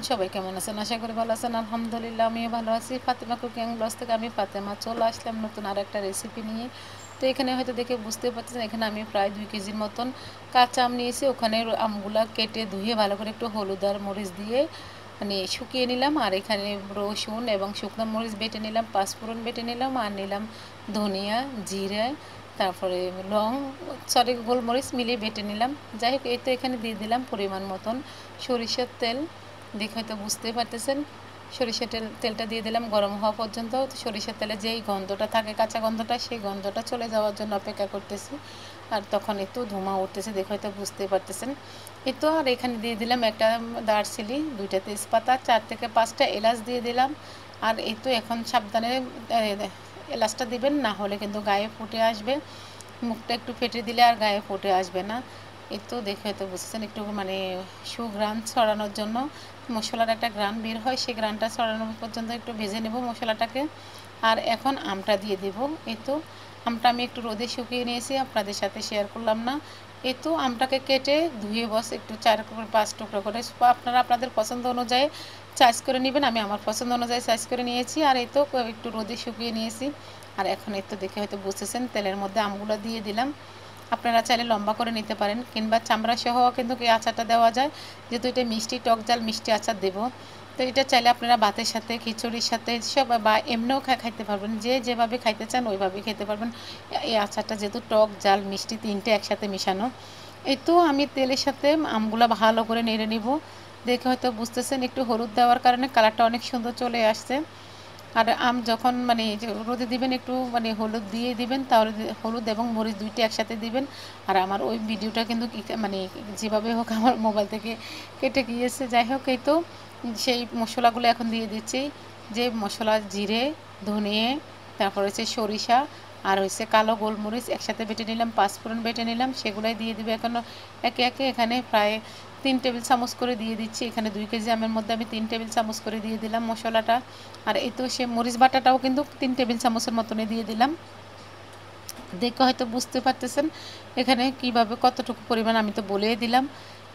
সবাই কেমন আছেন? আশা করি ভালো আছেন। আলহামদুলিল্লাহ আমিও ভালো আছি। ফাতেমা কুকিং ব্লগস থেকে আমি ফাতেমা চলে আসলাম নতুন আরেকটা রেসিপি নিয়ে। তো এখানে হয়তো দেখে বুঝতে পারছেন, এখানে আমি প্রায় 2 কেজির মতন কাঁচা আম নিয়েছি। ওখানে আমগুলা কেটে ধুয়ে ভালো করে একটু হলুদ আর মরিচ দিয়ে মানে শুকিয়ে নিলাম। আর এখানে রসুন এবং শুকনো মরিচ বেটে নিলাম, পাঁচফোড়ন বেটে নিলাম, আর নিলাম ধনিয়া, জিরে, তারপরে গোলমরিচ মিলিয়ে বেটে নিলাম। যাই হোক, এই তো এখানে দিয়ে দিলাম পরিমাণ মতন সরিষার তেল। দেখে হয়তো বুঝতে পারতেছেন, সরিষার তেলটা দিয়ে দিলাম গরম হওয়া পর্যন্ত। সরিষার তেলে যেই গন্ধটা থাকে, কাঁচা গন্ধটা, সেই গন্ধটা চলে যাওয়ার জন্য অপেক্ষা করতেছি। আর তখন একটু ধোঁয়া উঠতেছে, দেখে হয়তো বুঝতে পারতেছেন। এই তো, আর এখানে দিয়ে দিলাম একটা দারচিনি, 2টা তেজপাতা, 4 থেকে 5টা এলাচ দিয়ে দিলাম। আর এই তো এখন সাবধানে এলাচটা দিবেন, না হলে কিন্তু গায়ে ফুটে আসবে। মুখটা একটু ফেটে দিলে আর গায়ে ফুটে আসবে না। এই তো দেখে হয়তো বুঝছেন, একটু মানে সুঘ্রাণ ছড়ানোর জন্য, মশলার একটা ঘ্রাণ বের হয়, সেই ঘ্রাণটা ছড়ানো পর্যন্ত একটু ভেজে নেব মশলাটাকে। আর এখন আমটা দিয়ে দেব। এই তো আমটা আমি একটু রোদে শুকিয়ে নিয়েছি, আপনাদের সাথে শেয়ার করলাম না। এই তো আমটাকে কেটে ধুয়ে একটু 4-5 টুকরো করে আপনারা আপনাদের পছন্দ অনুযায়ী সাইজ করে নেবেন। আমি আমার পছন্দ অনুযায়ী সাইজ করে নিয়েছি। আর এই তো একটু রোদে শুকিয়ে নিয়েছি। আর এখন এই তো দেখে হয়তো বুঝতেছেন, তেলের মধ্যে আমগুলো দিয়ে দিলাম। আপনারা চাইলে লম্বা করে নিতে পারেন, কিংবা চামড়া সহ কিন্তু এই আচারটা দেওয়া যায়, যেহেতু এটা মিষ্টি, টক ঝাল মিষ্টি আচার দেব। তো এটা চাইলে আপনারা ভাতের সাথে, খিচুড়ির সাথে সব, বা এমনিও খাইতে পারবেন। যে যেভাবে খাইতে চান ওইভাবেই খেতে পারবেন। এই আচারটা যেহেতু টক ঝাল মিষ্টি তিনটে একসাথে মেশানো। এই তো আমি তেলের সাথে আমগুলো ভালো করে নেড়ে নিব। দেখে হয়তো বুঝতেছেন, একটু হলুদ দেওয়ার কারণে কালারটা অনেক সুন্দর চলে আসছে। আর আম যখন মানে যে রোদে দিবেন, একটু মানে হলুদ দিয়ে দিবেন, তাহলে হলুদ এবং মরিচ 2টা একসাথে দিবেন। আর আমার ওই ভিডিওটা কিন্তু মানে যেভাবে হোক আমার মোবাইল থেকে কেটে গিয়েছে। যাই হোক, এই তো সেই মশলাগুলো এখন দিয়ে দিচ্ছি। যে মশলা, জিরে, ধনিয়ে, তারপর হচ্ছে সরিষা, আর হচ্ছে কালো গোলমরিচ একসাথে বেটে নিলাম, পাঁচফোড়ন বেটে নিলাম, সেগুলাই দিয়ে দিবে এখন একে একে। এখানে প্রায় 3 টেবিল চামচ করে দিয়ে দিচ্ছি। এখানে 2 কেজি আমের মধ্যে আমি 3 টেবিল চামচ করে দিয়ে দিলাম মশলাটা। আর এই তো সে মরিচ বাটাটাও কিন্তু 3 টেবিল চামচের মতনই দিয়ে দিলাম। দেখে হয়তো বুঝতে পারতেছেন এখানে কিভাবে কতটুকু পরিমাণ আমি তো বলেই দিলাম।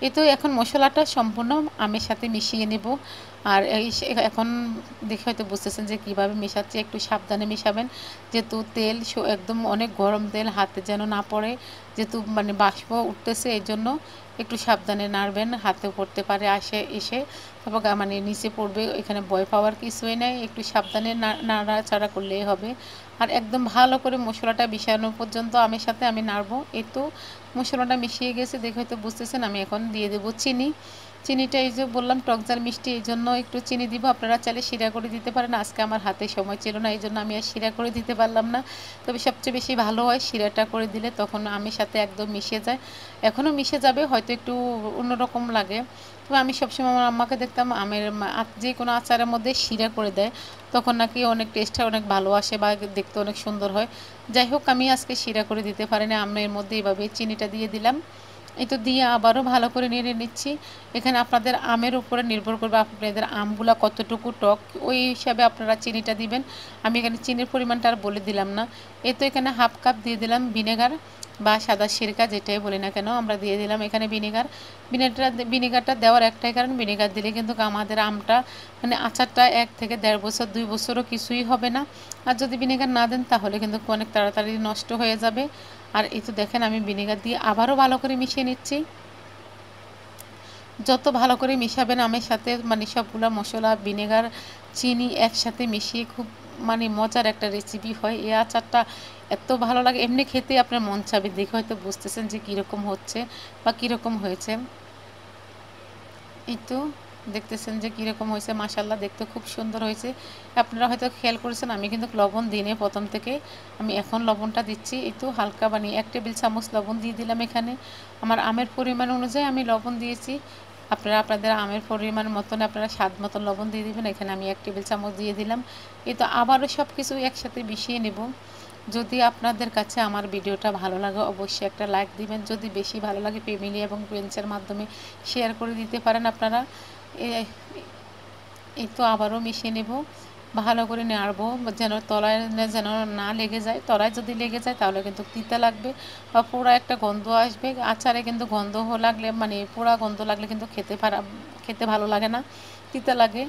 এই তো এখন মশলাটা সম্পূর্ণ আমের সাথে মিশিয়ে নেব। আর এখন দেখে হয়তো বুঝতেছেন যে কিভাবে মেশাচ্ছি। একটু সাবধানে মেশাবেন, যেহেতু তেল একদম অনেক গরম তেল, হাতে যেন না পড়ে। যেহেতু মানে বাষ্প উঠতেছে, এই জন্য একটু সাবধানে নাড়বেন, হাতেও পড়তে পারে এসে, তারপর মানে নিচে পড়বে। এখানে ভয় পাওয়ার কিছুই নেই, একটু সাবধানে নাড়াচাড়া করলেই হবে। আর একদম ভালো করে মশলাটা মিশানো পর্যন্ত আমের সাথে আমি নাড়বো। এই তো মশলাটা মিশিয়ে গেছে, দেখে হয়তো বুঝতেছেন। আমি এখন দিয়ে দেবো চিনি। চিনিটা এই যে বললাম টক ঝাল মিষ্টি, এই জন্য একটু চিনি দিব। আপনারা চাইলে শিরা করে দিতে পারেন। আজকে আমার হাতে সময় ছিল না, এই জন্য আমি আর শিরা করে দিতে পারলাম না। তবে সবচেয়ে বেশি ভালো হয় শিরাটা করে দিলে, তখন আমের সাথে একদম মিশে যায়। এখনও মিশে যাবে, হয়তো একটু অন্যরকম লাগে। তবে আমি সবসময় আমার আম্মাকে দেখতাম আমের যে কোনো আচারের মধ্যে শিরা করে দেয়, তখন নাকি অনেক টেস্টটা অনেক ভালো আসে বা দেখতে অনেক সুন্দর হয়। যাই হোক, আমি আজকে শিরা করে দিতে পারিনি, আমের মধ্যে এভাবে চিনিটা দিয়ে দিলাম। এই তো দিয়ে আবারও ভালো করে নেড়ে নিচ্ছি। এখানে আপনাদের আমের উপরে নির্ভর করবে, আপনাদের আমগুলা কতটুকু টক, ওই হিসাবে আপনারা চিনিটা দিবেন। আমি এখানে চিনির পরিমাণটা আর বলে দিলাম না। এই তো এখানে হাফ কাপ দিয়ে দিলাম ভিনেগার বা সাদা সিরকা, যেটাই বলি না কেন, আমরা দিয়ে দিলাম এখানে ভিনেগার। ভিনেগারটা দেওয়ার একটাই কারণ, ভিনেগার দিলে কিন্তু আমাদের আমটা মানে আচারটা 1 থেকে 1.5 বছর, 2 বছরও কিছুই হবে না। আর যদি ভিনেগার না দেন তাহলে কিন্তু অনেক তাড়াতাড়ি নষ্ট হয়ে যাবে। আর এই তো দেখেন, আমি ভিনেগার দিয়ে আবারও ভালো করে মিশিয়ে নিচ্ছি। যত ভালো করে মিশাবেন আমের সাথে, মানে সবগুলো মশলা, ভিনেগার, চিনি একসাথে মিশিয়ে খুব মানে মজার একটা রেসিপি হয়। এই আচারটা এত ভালো লাগে, এমনি খেতে আপনার মন চাবে। দেখে হয়তো বুঝতেছেন যে কীরকম হচ্ছে বা কীরকম হয়েছে। এই তো দেখতেছেন যে কীরকম হয়েছে, মাশাল্লাহ দেখতে খুব সুন্দর হয়েছে। আপনারা হয়তো খেয়াল করেছেন, আমি কিন্তু লবণ দিনে প্রথম থেকে, আমি এখন লবণটা দিচ্ছি। এই তো হালকা বানিয়ে 1 টেবিল চামচ লবণ দিয়ে দিলাম এখানে। আমার আমের পরিমাণ অনুযায়ী আমি লবণ দিয়েছি। আপনারা আপনাদের আমের পরিমাণ মতন আপনারা স্বাদ মতন লবণ দিয়ে দিবেন। এখানে আমি 1 টেবিল চামচ দিয়ে দিলাম। এই তো আবারও সব কিছু একসাথে মিশিয়ে নেব। যদি আপনাদের কাছে আমার ভিডিওটা ভালো লাগে, অবশ্যই একটা লাইক দিবেন। যদি বেশি ভালো লাগে, ফ্যামিলি এবং ফ্রেন্ডসের মাধ্যমে শেয়ার করে দিতে পারেন আপনারা। এই তো আবারও মিশিয়ে নেব, ভালো করে নাড়বো, যেন তলায় যেন না লেগে যায়। তলায় যদি লেগে যায় তাহলে কিন্তু তিতা লাগবে বা পোড়া একটা গন্ধ আসবে। আচারে কিন্তু গন্ধ লাগলে, মানে পোড়া গন্ধ লাগলে কিন্তু খেতে ভালো লাগে না। তিতা লাগে।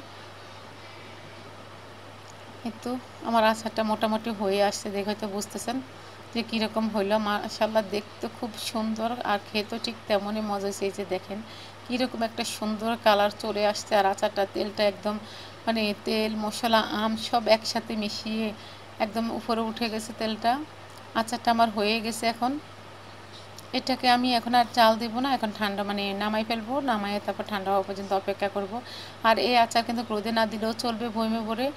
কিন্তু আমার আচারটা মোটামুটি হয়ে আসছে, দেখে হয়তো বুঝতেছেন যে কীরকম হইলো। মাশাআল্লাহ দেখতে খুব সুন্দর আর খেতেও ঠিক তেমনই মজা হয়েছে। এই যে দেখেন কীরকম একটা সুন্দর কালার চলে আসছে, আর আচারটা তেলটা একদম মানে তেল মশলা আম সব একসাথে মিশিয়ে একদম উপরে উঠে গেছে তেলটা। আচারটা আমার হয়ে গেছে। এখন এটাকে আমি এখন আর চাল দেব না, এখন ঠান্ডা মানে নামাই ফেলবো, নামাইয়ে তারপর ঠান্ডা হওয়া পর্যন্ত অপেক্ষা করব। আর এই আচার কিন্তু রোদে না দিলেও চলবে, বয়মে ভরে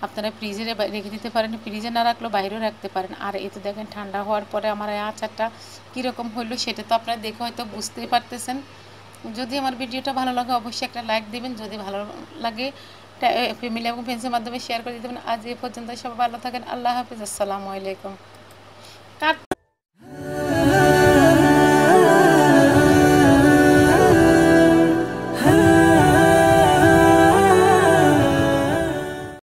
আপনারা ফ্রিজে রেখে দিতে পারেন, ফ্রিজে না রাখলেও বাইরেও রাখতে পারেন। আর এই তো দেখেন ঠান্ডা হওয়ার পরে আমার এই আচারটা কীরকম হইলো সেটা তো আপনারা দেখে হয়তো বুঝতেই পারতেছেন। যদি আমার ভিডিওটা ভালো লাগে অবশ্যই একটা লাইক দিবেন, যদি ভালো লাগে ফ্যামিলি এবং ফ্রেন্ডসের মাধ্যমে শেয়ার করে দিতে পারেন। আজ এই পর্যন্ত, সবাই ভালো থাকেন। আল্লাহ হাফিজ, আসসালামু আলাইকুম।